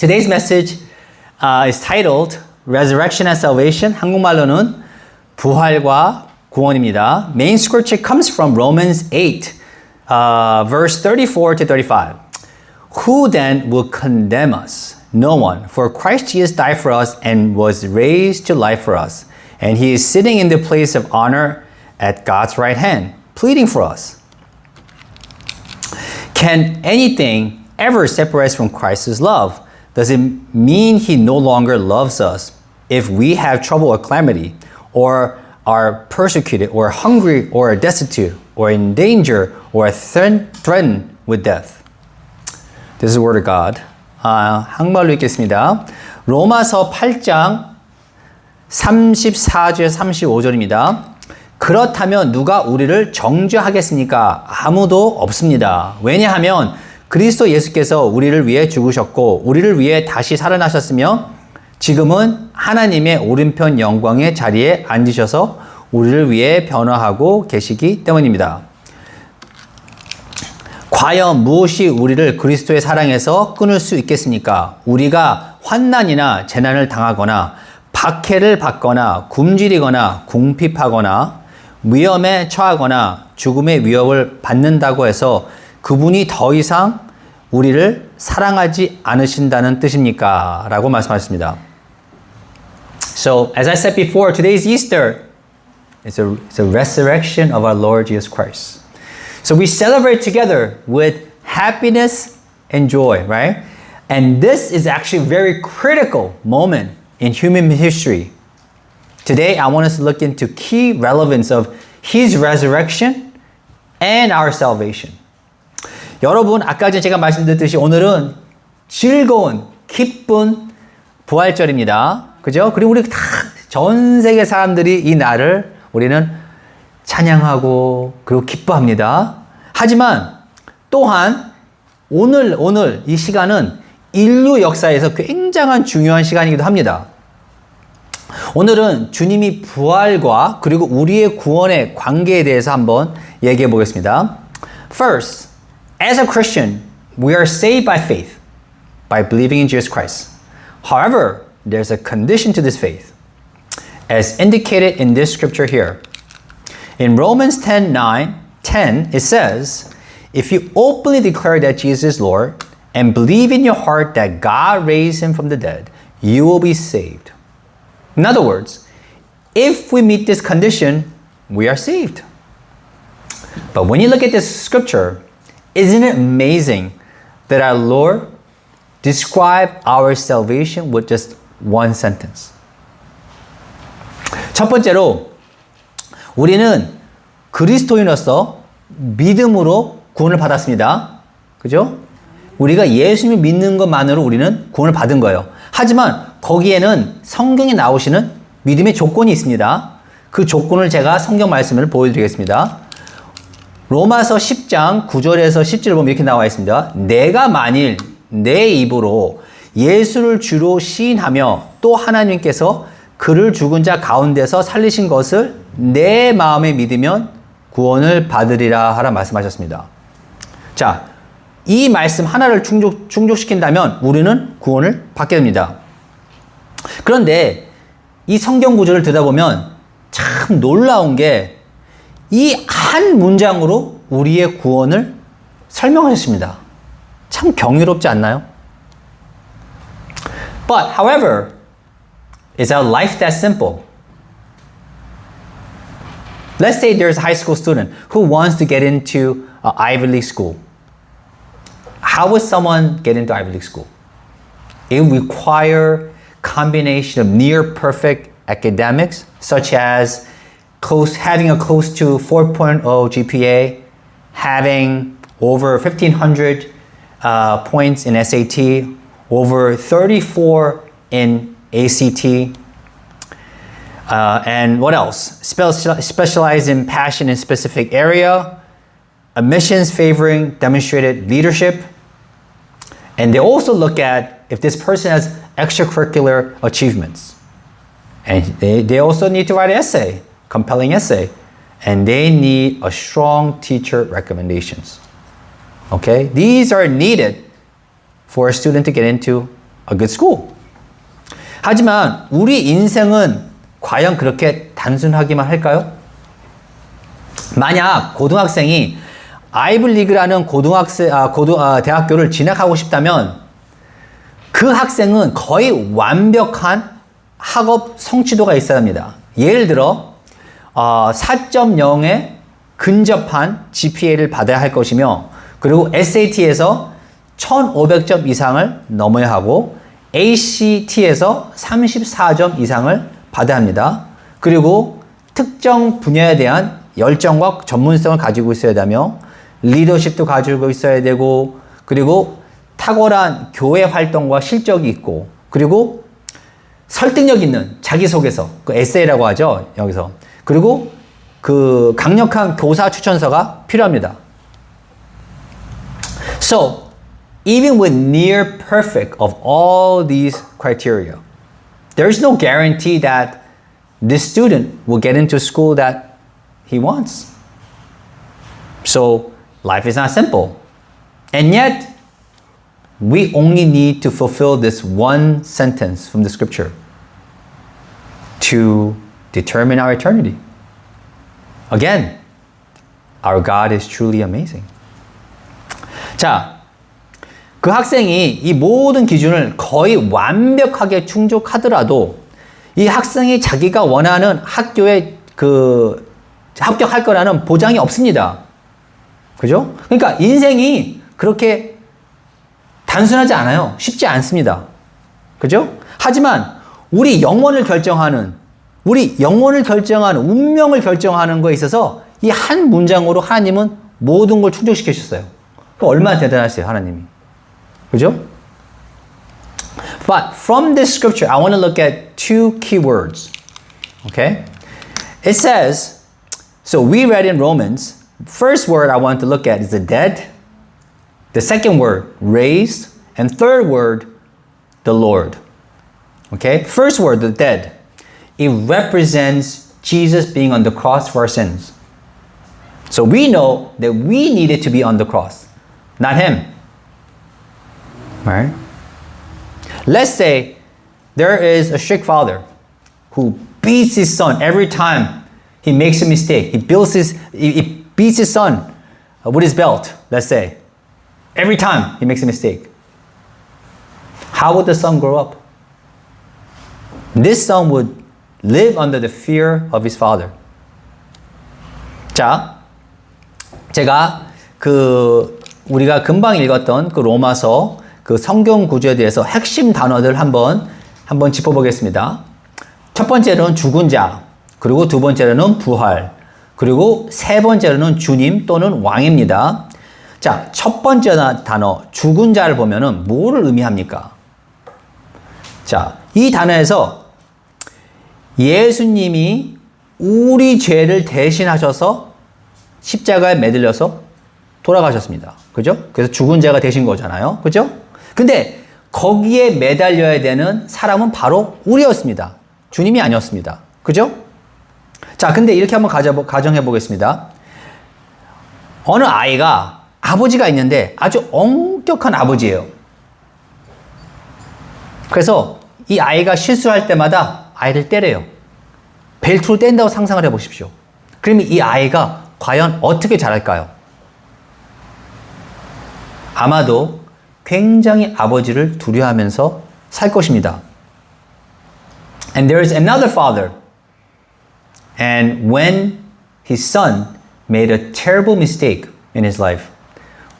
Today's message is titled Resurrection and Salvation. 한국말로는 부활과 구원입니다. Main scripture comes from Romans 8, verse 34 to 35. Who then will condemn us? No one. For Christ Jesus died for us and was raised to life for us. And he is sitting in the place of honor at God's right hand, pleading for us. Can anything ever separate us from Christ's love? Does it mean he no longer loves us if we have trouble or calamity, or are persecuted, or hungry, or destitute, or in danger, or threatened with death? This is the word of God. 한국말로 읽겠습니다. 로마서 8장 34절 35절입니다. 그렇다면 누가 우리를 정죄하겠습니까? 아무도 없습니다. 왜냐하면 그리스도 예수께서 우리를 위해 죽으셨고 우리를 위해 다시 살아나셨으며 지금은 하나님의 오른편 영광의 자리에 앉으셔서 우리를 위해 변화하고 계시기 때문입니다. 과연 무엇이 우리를 그리스도의 사랑에서 끊을 수 있겠습니까? 우리가 환난이나 재난을 당하거나 박해를 받거나 굶주리거나 궁핍하거나 위험에 처하거나 죽음의 위협을 받는다고 해서 그분이 더 이상 우리를 사랑하지 않으신다는 뜻입니까? 라고 말씀하셨습니다. So, as I said before, today's Easter is a resurrection of our Lord Jesus Christ. So we celebrate together with happiness and joy, right? And this is actually a very critical moment in human history. Today, I want us to look into key relevance of His resurrection and our salvation. 여러분, 아까 전에 제가 말씀드렸듯이 오늘은 즐거운, 기쁜 부활절입니다. 그죠? 그리고 우리 다 전 세계 사람들이 이 날을 우리는 찬양하고 그리고 기뻐합니다. 하지만 또한 오늘 이 시간은 인류 역사에서 굉장한 중요한 시간이기도 합니다. 오늘은 주님이 부활과 그리고 우리의 구원의 관계에 대해서 한번 얘기해 보겠습니다. First, as a Christian, we are saved by faith, by believing in Jesus Christ. However, there's a condition to this faith, as indicated in this scripture here. In Romans 10:10, it says, if you openly declare that Jesus is Lord and believe in your heart that God raised him from the dead, you will be saved. In other words, if we meet this condition, we are saved. But when you look at this scripture, isn't it amazing that our Lord described our salvation with just one sentence? 첫 번째로, 우리는 그리스도인으로서 믿음으로 구원을 받았습니다. 그죠? 우리가 예수님을 믿는 것만으로 우리는 구원을 받은 거예요. 하지만 거기에는 성경에 나오시는 믿음의 조건이 있습니다. 그 조건을 제가 성경 말씀을 보여드리겠습니다. 로마서 10장 9절에서 10절을 보면 이렇게 나와 있습니다. 내가 만일 내 입으로 예수를 주로 시인하며 또 하나님께서 그를 죽은 자 가운데서 살리신 것을 내 마음에 믿으면 구원을 받으리라 하라 말씀하셨습니다. 자, 이 말씀 하나를 충족시킨다면 우리는 구원을 받게 됩니다. 그런데 이 성경 구절을 들여다보면 참 놀라운 게 이 한 문장으로 우리의 구원을 설명하셨습니다. 참 경이롭지 않나요? But, however, is our life that simple? Let's say there's a high school student who wants to get into an Ivy League school. How would someone get into Ivy League school? It would require combination of near perfect academics, such as having a close to 4.0 GPA, having over 1,500 points in SAT, over 34 in ACT, and what else? Specialize in passion in specific area, admissions favoring demonstrated leadership, and they also look at if this person has extracurricular achievements. And they also need to write an essay, compelling essay, and they need a strong teacher recommendations. Okay? These are needed for a student to get into a good school. 하지만 우리 인생은 과연 그렇게 단순하기만 할까요? 만약 고등학생이 아이블리그라는 대학교를 진학하고 싶다면 그 학생은 거의 완벽한 학업 성취도가 있어야 합니다. 예를 들어 4.0에 근접한 GPA를 받아야 할 것이며, 그리고 SAT에서 1500점 이상을 넘어야 하고 ACT에서 34점 이상을 받아야 합니다. 그리고 특정 분야에 대한 열정과 전문성을 가지고 있어야 되며 리더십도 가지고 있어야 되고, 그리고 탁월한 교회 활동과 실적이 있고, 그리고 설득력 있는 자기소개서, 그 에세이라고 하죠, 여기서. 그리고 그 강력한 교사 추천서가 필요합니다. So, even with near perfect of all these criteria, there is no guarantee that this student will get into school that he wants. So, life is not simple. And yet, we only need to fulfill this one sentence from the scripture to determine our eternity. Again, our God is truly amazing. 자, 그 학생이 이 모든 기준을 거의 완벽하게 충족하더라도 이 학생이 자기가 원하는 학교에 합격할 거라는 보장이 없습니다. 그죠? 그러니까 인생이 그렇게 단순하지 않아요. 쉽지 않습니다. 그죠? 하지만 우리 영혼을 결정하는, 운명을 결정하는 거에 있어서 이 한 문장으로 하나님은 모든 걸 충족시켜 주셨어요. 얼마나 대단하세요, 하나님이. 그죠? But from this scripture, I want to look at two key words. Okay? It says, so we read in Romans, first word I want to look at is the dead. The second word, raised. And third word, the Lord. Okay? First word, the dead. It represents Jesus being on the cross for our sins. So we know that we needed to be on the cross, not him. Right? Let's say there is a strict father who beats his son every time he makes a mistake. He beats his son with his belt, let's say. Every time he makes a mistake. How would the son grow up? This son would live under the fear of his father. 자, 제가 우리가 금방 읽었던 그 로마서 그 성경 구조에 대해서 핵심 단어들 한번 짚어보겠습니다. 첫 번째로는 죽은 자, 그리고 두 번째로는 부활, 그리고 세 번째로는 주님 또는 왕입니다. 자, 첫 번째 단어 죽은 자를 보면은 뭐를 의미합니까? 자, 이 단어에서 예수님이 우리 죄를 대신하셔서 십자가에 매달려서 돌아가셨습니다. 그죠? 그래서 죽은 자가 되신 거잖아요. 그죠? 근데 거기에 매달려야 되는 사람은 바로 우리였습니다. 주님이 아니었습니다. 그죠? 자, 근데 이렇게 한번 가정해 보겠습니다. 어느 아이가 아버지가 있는데 아주 엄격한 아버지예요. 그래서 이 아이가 실수할 때마다 아이를 때려요. 벨트로 뗀다고 상상을 해보십시오. 그러면 이 아이가 과연 어떻게 자랄까요? 아마도 굉장히 아버지를 두려워하면서 살 것입니다. And there is another father. And when his son made a terrible mistake in his life,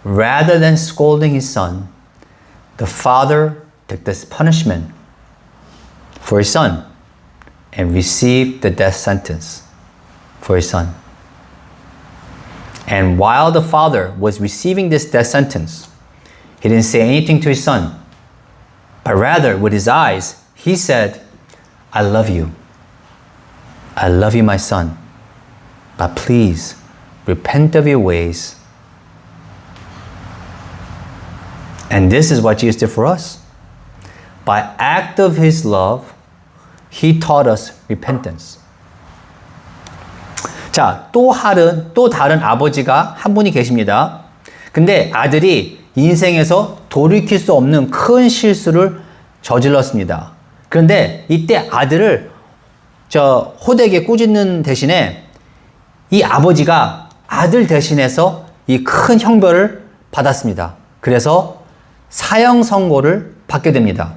rather than scolding his son, the father took this punishment for his son and received the death sentence for his son. And while the father was receiving this death sentence, he didn't say anything to his son, but rather with his eyes, he said, I love you. I love you, my son. But please, repent of your ways. And this is what Jesus did for us. By act of his love, he taught us repentance. 자, 또 다른 아버지가 한 분이 계십니다. 근데 아들이 인생에서 돌이킬 수 없는 큰 실수를 저질렀습니다. 그런데 이때 아들을 저 호되게 꾸짖는 대신에 이 아버지가 아들 대신해서 이 큰 형벌을 받았습니다. 그래서 사형 선고를 받게 됩니다.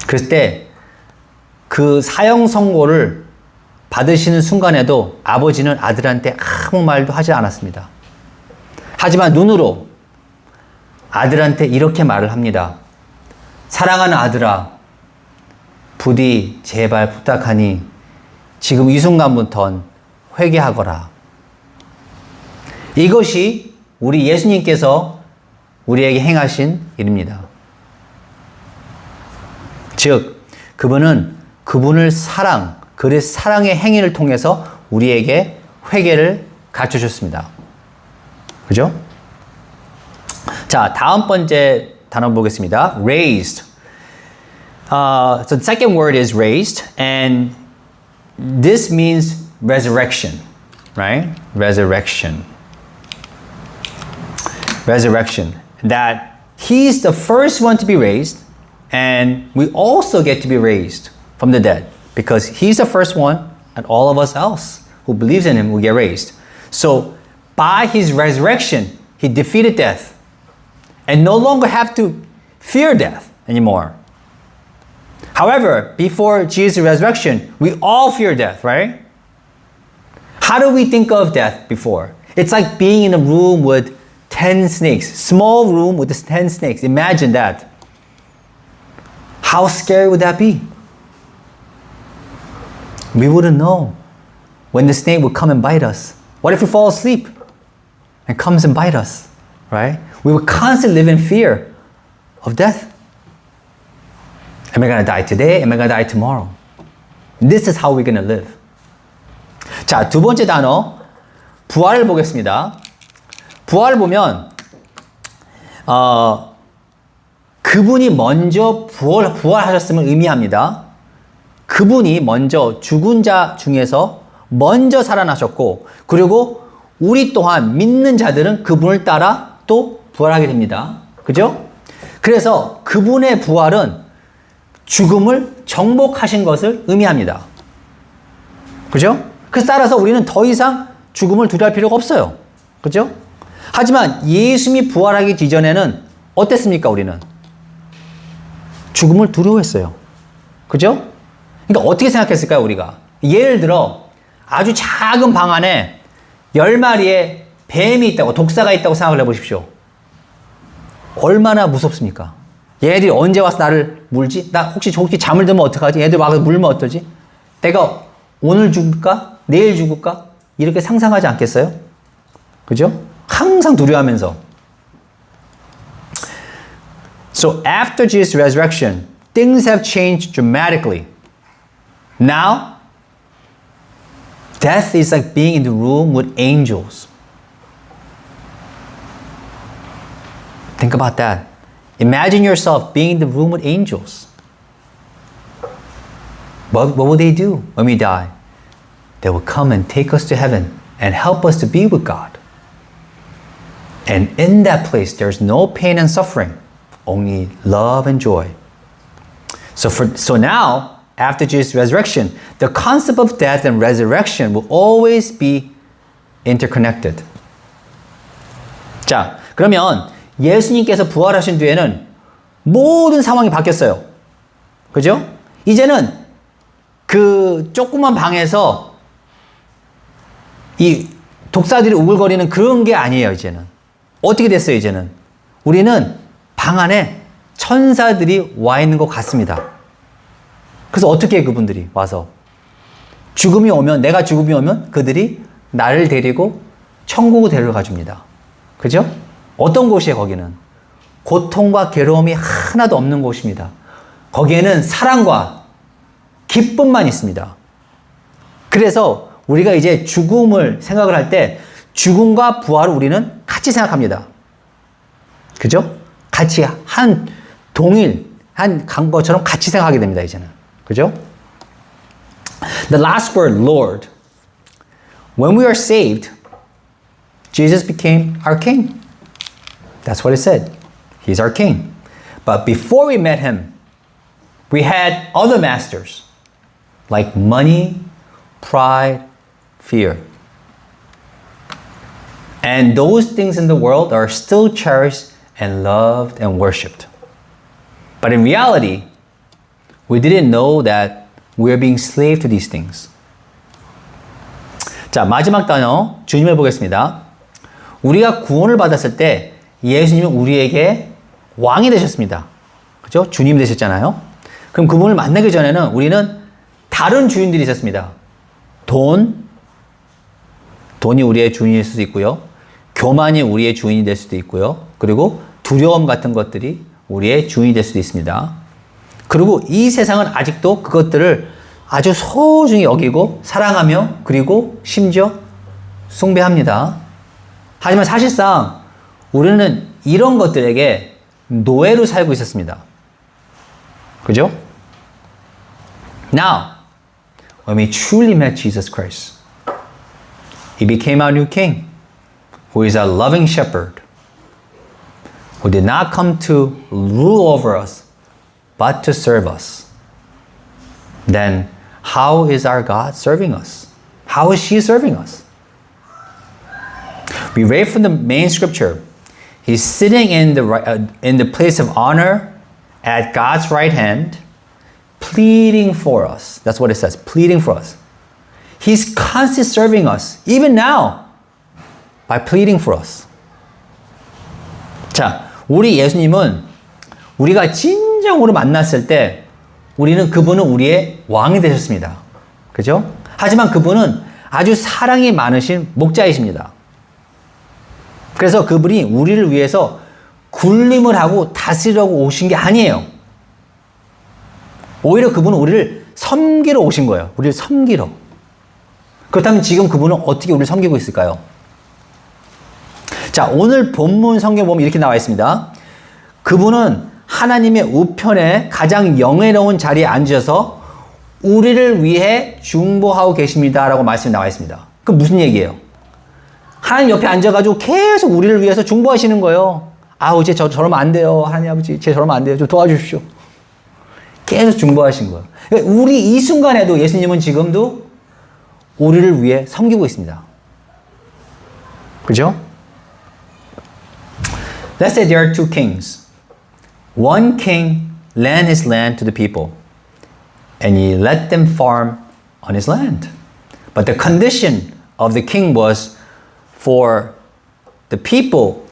그럴 때 그 사형 선고를 받으시는 순간에도 아버지는 아들한테 아무 말도 하지 않았습니다. 하지만 눈으로 아들한테 이렇게 말을 합니다. 사랑하는 아들아, 부디 제발 부탁하니 지금 이 순간부턴 회개하거라. 이것이 우리 예수님께서 우리에게 행하신 일입니다. 즉, 그분은 그분의 사랑의 행위를 통해서 우리에게 회개를 가르쳐 주셨습니다. 그죠? 자, 다음 번째 단어 보겠습니다. raised. So the second word is raised, and this means resurrection, right? Resurrection. That he's the first one to be raised, and we also get to be raised from the dead because he's the first one, and all of us else who believes in him will get raised. So by his resurrection, he defeated death and no longer have to fear death anymore. However, before Jesus' resurrection, we all fear death, right? How do we think of death before? It's like being in a room with 10 snakes, small room with 10 snakes. Imagine that. How scary would that be? We wouldn't know when the snake would come and bite us. What if we fall asleep and comes and bite us, right? We would constantly live in fear of death. Am I going to die today? Am I going to die tomorrow? This is how we're going to live. 자, 두 번째 단어, 부활을 보겠습니다. 부활을 보면 그분이 먼저 부활하셨음을 의미합니다. 그분이 먼저 죽은 자 중에서 먼저 살아나셨고, 그리고 우리 또한 믿는 자들은 그분을 따라 또 부활하게 됩니다. 그죠? 그래서 그분의 부활은 죽음을 정복하신 것을 의미합니다. 그죠? 그래서 따라서 우리는 더 이상 죽음을 두려워할 필요가 없어요. 그죠? 하지만 예수님이 부활하기 이전에는 어땠습니까, 우리는? 죽음을 두려워했어요. 그죠? 그러니까 어떻게 생각했을까요, 우리가? 예를 들어 아주 작은 방 안에 10마리의 뱀이 있다고, 독사가 있다고 생각을 해보십시오. 얼마나 무섭습니까? 얘들이 언제 와서 나를 물지? 나 혹시 잠을 들면 어떡하지? 얘들 와서 물면 어떠지? 내가 오늘 죽을까? 내일 죽을까? 이렇게 상상하지 않겠어요? 그죠? 항상 두려워하면서. So after Jesus' resurrection, things have changed dramatically. Now, death is like being in the room with angels. Think about that. Imagine yourself being in the room with angels. What will they do when we die? They will come and take us to heaven and help us to be with God. And in that place, there's no pain and suffering, only love and joy. So now, after Jesus' resurrection, the concept of death and resurrection will always be interconnected. 자, 그러면 예수님께서 부활하신 뒤에는 모든 상황이 바뀌었어요. 그죠? 이제는 그 조그만 방에서 이 독사들이 우글거리는 그런 게 아니에요, 이제는. 어떻게 됐어요, 이제는? 우리는 방 안에 천사들이 와 있는 것 같습니다. 그래서 어떻게 해, 그분들이 와서? 내가 죽음이 오면 그들이 나를 데리고 천국으로 데려가 줍니다. 그죠? 어떤 곳이에요, 거기는? 고통과 괴로움이 하나도 없는 곳입니다. 거기에는 사랑과 기쁨만 있습니다. 그래서 우리가 이제 죽음을 생각을 할 때 죽음과 부활을 우리는 같이 생각합니다. 그죠? 같이 한 것처럼 같이 생각하게 됩니다, 이제는. 그죠? The last word, Lord. When we are saved, Jesus became our King. That's what it said. He's our King. But before we met him, we had other masters like money, pride, fear. And those things in the world are still cherished and loved and worshipped. But in reality, we didn't know that we are being slave to these things. 자, 마지막 단어 주님을 보겠습니다. 우리가 구원을 받았을 때 예수님은 우리에게 왕이 되셨습니다. 그죠? 주님 되셨잖아요. 그럼 그분을 만나기 전에는 우리는 다른 주인들이 있었습니다. 돈이 우리의 주인일 수도 있고요. 교만이 우리의 주인이 될 수도 있고요. 그리고 두려움 같은 것들이 우리의 주인이 될 수도 있습니다. 그리고 이 세상은 아직도 그것들을 아주 소중히 여기고 사랑하며 그리고 심지어 숭배합니다. 하지만 사실상 우리는 이런 것들에게 노예로 살고 있었습니다. 그죠? Now, when we truly met Jesus Christ, He became our new King, who is our loving shepherd, who did not come to rule over us, but to serve us. Then, how is our God serving us? How is she serving us? We read from the main scripture. He's sitting in the place of honor at God's right hand, pleading for us. That's what it says, pleading for us. He's constantly serving us, even now, by pleading for us. 자, 우리 예수님은 우리가 진정으로 만났을 때 우리는 그분은 우리의 왕이 되셨습니다. 그죠? 하지만 그분은 아주 사랑이 많으신 목자이십니다. 그래서 그분이 우리를 위해서 군림을 하고 다스리려고 오신 게 아니에요. 오히려 그분은 우리를 섬기러 오신 거예요. 우리를 섬기러. 그렇다면 지금 그분은 어떻게 우리를 섬기고 있을까요? 자, 오늘 본문 성경 보면 이렇게 나와 있습니다. 그분은 하나님의 우편에 가장 영예로운 자리에 앉으셔서 우리를 위해 중보하고 계십니다. 라고 말씀이 나와 있습니다. 그 무슨 얘기예요? 하나님 옆에 앉아가지고 계속 우리를 위해서 중보하시는 거예요. 아우, 쟤 저러면 안 돼요. 하나님 아버지, 쟤 저러면 안 돼요. 좀 도와주십시오. 계속 중보하신 거예요. 그러니까 우리 이 순간에도 예수님은 지금도 우리를 위해 섬기고 있습니다. 그죠? Let's say there are two kings. One king lent his land to the people, and he let them farm on his land. But the condition of the king was for the people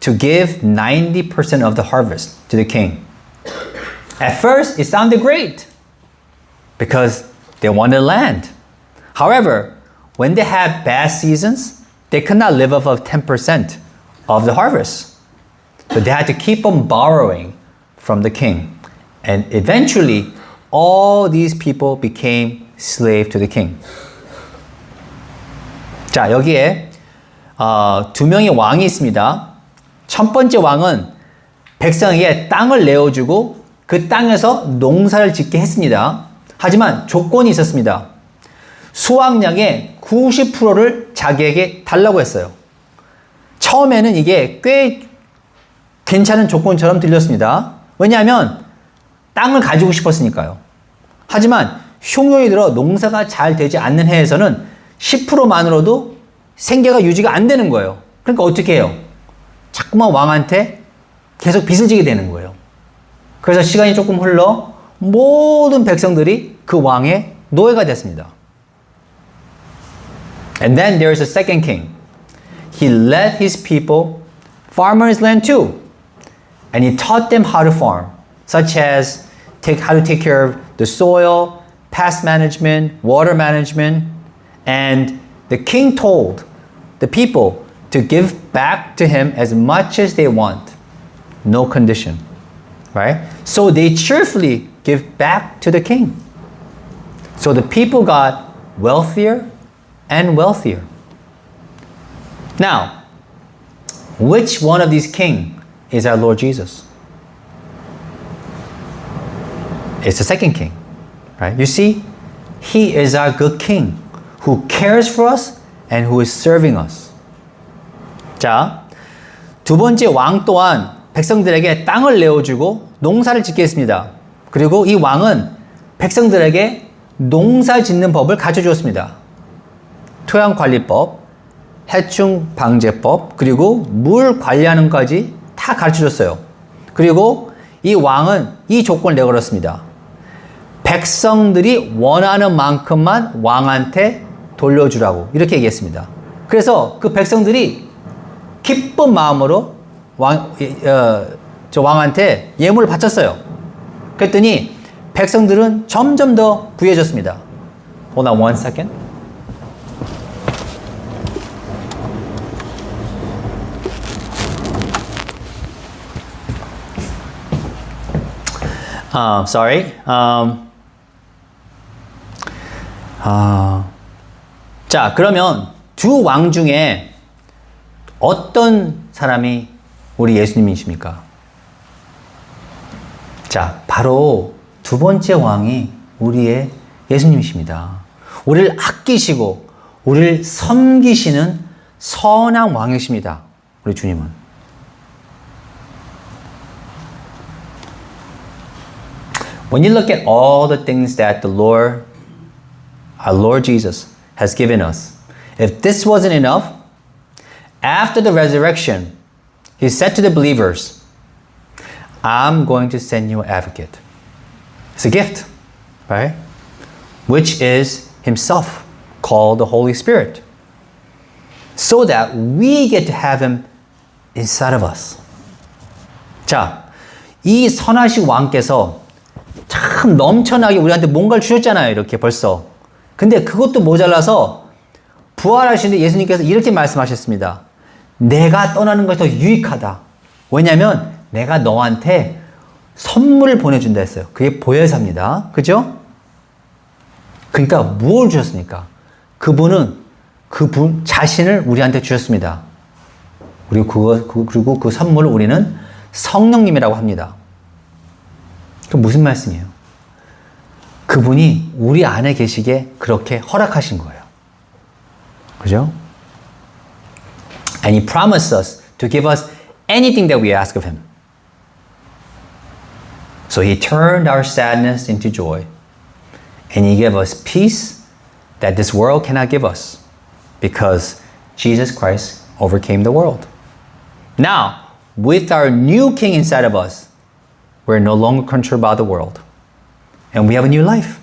to give 90% of the harvest to the king. At first, it sounded great because they wanted land. However, when they had bad seasons, they could not live off of 10% of the harvest. So they had to keep on borrowing from the king. And eventually, all these people became slave to the king. 자, 여기에 두 명의 왕이 있습니다. 첫 번째 왕은 백성에게 땅을 내어주고 그 땅에서 농사를 짓게 했습니다. 하지만 조건이 있었습니다. 수확량의 90%를 자기에게 달라고 했어요. 처음에는 이게 꽤 괜찮은 조건처럼 들렸습니다. 왜냐하면 땅을 가지고 싶었으니까요. 하지만 흉년이 들어 농사가 잘 되지 않는 해에서는 10%만으로도 생계가 유지가 안 되는 거예요. 그러니까 어떻게 해요? 자꾸만 왕한테 계속 빚을 지게 되는 거예요. 그래서 시간이 조금 흘러 모든 백성들이 그 왕의 노예가 됐습니다. And then there is a second king. He let his people farm on his land too. And he taught them how to farm, such as how to take care of the soil, pest management, water management. And the king told the people to give back to him as much as they want. No condition. Right? So they cheerfully give back to the king. So the people got wealthier and wealthier. Now, which one of these kings is our Lord Jesus? It's the second king, right? You see, he is our good king who cares for us and who is serving us. 자, 두 번째 왕 또한 백성들에게 땅을 내어주고 농사를 짓게 했습니다. 그리고 이 왕은 백성들에게 농사 짓는 법을 가르쳐 주었습니다. 토양관리법, 해충방제법, 그리고 물 관리하는 것까지 다 가르쳐 줬어요. 그리고 이 왕은 이 조건을 내걸었습니다. 백성들이 원하는 만큼만 왕한테 돌려주라고 이렇게 얘기했습니다. 그래서 그 백성들이 기쁜 마음으로 왕한테 예물을 바쳤어요. 그랬더니 백성들은 점점 더 부유해졌습니다. Hold on one second. Sorry. 자, 그러면 두 왕 중에 어떤 사람이 우리 예수님이십니까? 자, 바로 두 번째 왕이 우리의 예수님이십니다. 우리를 아끼시고 우리를 섬기시는 선한 왕이십니다. 우리 주님은. When you look at all the things that our Lord Jesus has given us, if this wasn't enough, after the resurrection, He said to the believers, I'm going to send you an advocate. It's a gift, right? Which is Himself, called the Holy Spirit. So that we get to have Him inside of us. 자, 이 선하신 왕께서 참 넘쳐나게 우리한테 뭔가를 주셨잖아요. 이렇게 벌써. 근데 그것도 모자라서 부활하시는데 예수님께서 이렇게 말씀하셨습니다. 내가 떠나는 것이 더 유익하다. 왜냐하면 내가 너한테 선물을 보내준다 했어요. 그게 보혜사입니다. 그죠? 그러니까 무엇을 주셨습니까? 그분은 그분 자신을 우리한테 주셨습니다. 그리고 그 선물을 우리는 성령님이라고 합니다. 그 무슨 말씀이에요? 그분이 우리 안에 계시게 그렇게 허락하신 거예요. 그죠? And He promised us to give us anything that we ask of Him. So He turned our sadness into joy. And He gave us peace that this world cannot give us. Because Jesus Christ overcame the world. Now, with our new King inside of us, we're no longer controlled by the world. And we have a new life.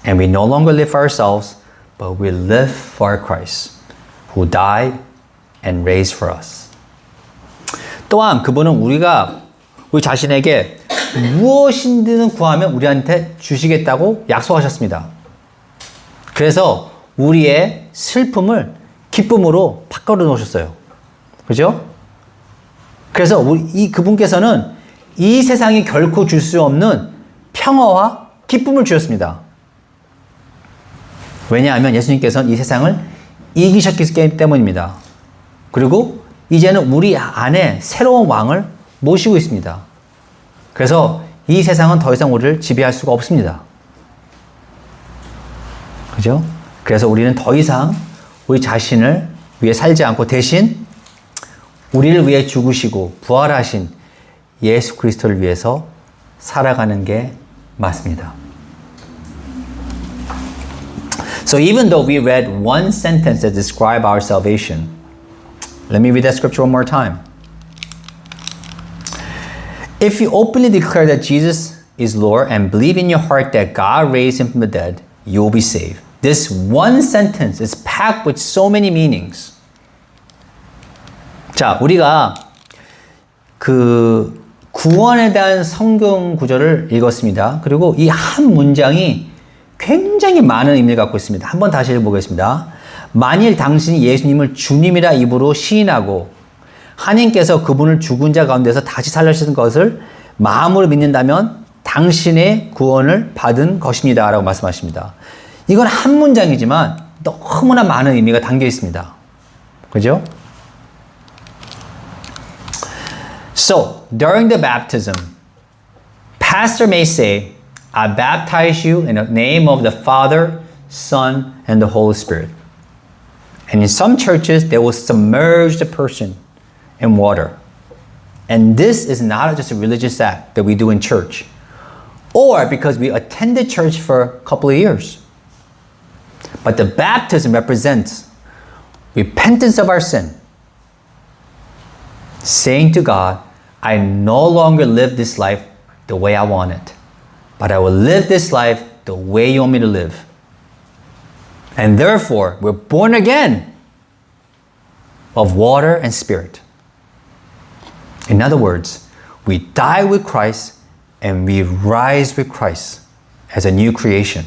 And we no longer live for ourselves, but we live for Christ, who died and raised for us. 또한 그분은 우리 자신에게 무엇이든 구하면 우리한테 주시겠다고 약속하셨습니다. 그래서 우리의 슬픔을 기쁨으로 바꿔 놓으셨어요. 그죠? 그래서 그분께서는 이 세상이 결코 줄 수 없는 평화와 기쁨을 주셨습니다. 왜냐하면 예수님께서는 이 세상을 이기셨기 때문입니다. 그리고 이제는 우리 안에 새로운 왕을 모시고 있습니다. 그래서 이 세상은 더 이상 우리를 지배할 수가 없습니다. 그죠? 그래서 우리는 더 이상 우리 자신을 위해 살지 않고 대신 우리를 위해 죽으시고 부활하신 예수 그리스도를 위해서 살아가는 게 맞습니다. So even though we read one sentence that describes our salvation, let me read that scripture one more time. If you openly declare that Jesus is Lord and believe in your heart that God raised Him from the dead, you will be saved. This one sentence is packed with so many meanings. 자, 우리가 그 구원에 대한 성경 구절을 읽었습니다. 그리고 이 한 문장이 굉장히 많은 의미를 갖고 있습니다. 한번 다시 읽어보겠습니다. 만일 당신이 예수님을 주님이라 입으로 시인하고 하나님께서 그분을 죽은 자 가운데서 다시 살려주신 것을 마음으로 믿는다면 당신의 구원을 받은 것입니다. 라고 말씀하십니다. 이건 한 문장이지만 너무나 많은 의미가 담겨 있습니다. 그죠? So, during the baptism, pastor may say, I baptize you in the name of the Father, Son, and the Holy Spirit. And in some churches, they will submerge the person in water. And this is not just a religious act that we do in church, or because we attended church for a couple of years. But the baptism represents repentance of our sin, saying to God, I no longer live this life the way I want it, but I will live this life the way you want me to live. And therefore, we're born again of water and spirit. In other words, we die with Christ and we rise with Christ as a new creation.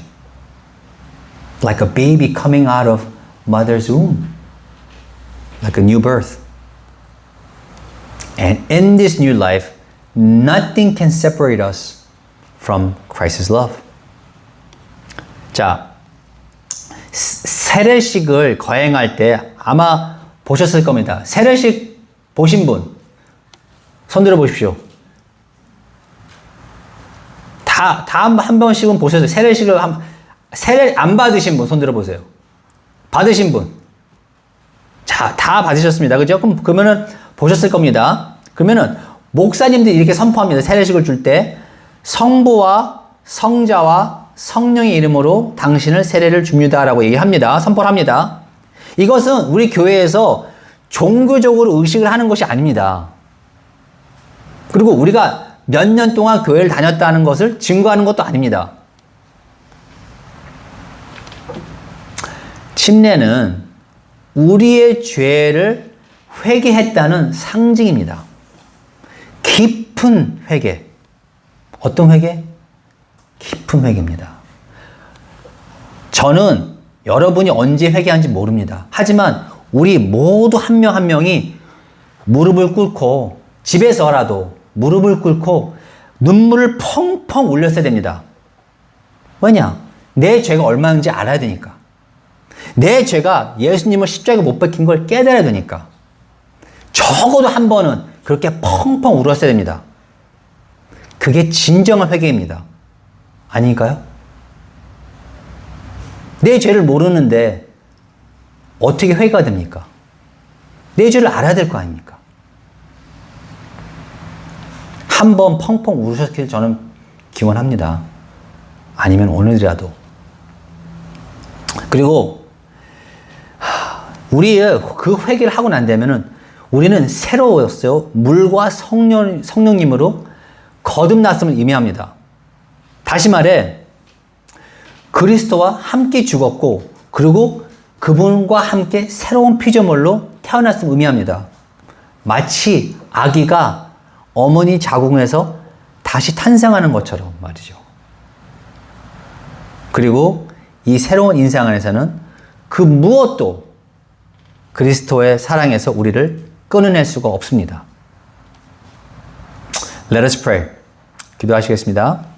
Like a baby coming out of mother's womb. Like a new birth. And in this new life, nothing can separate us from Christ's love. 자, 세례식을 거행할 때 아마 보셨을 겁니다. 세례식 보신 분, 손 들어 보십시오. 다 한 번씩은 보셨어요. 세례 안 받으신 분, 손 들어 보세요. 받으신 분. 자, 다 받으셨습니다. 그죠? 그러면은 보셨을 겁니다. 그러면은 목사님들이 이렇게 선포합니다. 세례식을 줄 때 성부와 성자와 성령의 이름으로 당신을 세례를 줍니다라고 얘기합니다. 선포를 합니다. 이것은 우리 교회에서 종교적으로 의식을 하는 것이 아닙니다. 그리고 우리가 몇 년 동안 교회를 다녔다는 것을 증거하는 것도 아닙니다. 침례는 우리의 죄를 회개했다는 상징입니다. 깊은 회개. 어떤 회개? 깊은 회개입니다. 저는 여러분이 언제 회개한지 모릅니다. 하지만 우리 모두 한 명 한 명이 무릎을 꿇고 집에서라도 무릎을 꿇고 눈물을 펑펑 흘렸어야 됩니다. 왜냐? 내 죄가 얼마인지 알아야 되니까. 내 죄가 예수님을 십자가에 못 박힌 걸 깨달아야 되니까. 적어도 한 번은 그렇게 펑펑 울었어야 됩니다. 그게 진정한 회개입니다. 아닐까요? 내 죄를 모르는데 어떻게 회개가 됩니까? 내 죄를 알아야 될 거 아닙니까? 한 번 펑펑 울으셨길 저는 기원합니다. 아니면 오늘이라도. 그리고 우리의 그 회개를 하고 난 다음에는 우리는 새로웠어요. 물과 성령님으로 거듭났음을 의미합니다. 다시 말해 그리스도와 함께 죽었고 그리고 그분과 함께 새로운 피조물로 태어났음을 의미합니다. 마치 아기가 어머니 자궁에서 다시 탄생하는 것처럼 말이죠. 그리고 이 새로운 인생 안에서는 그 무엇도 그리스도의 사랑에서 우리를 끊어낼 수가 없습니다. Let us pray. 기도하시겠습니다.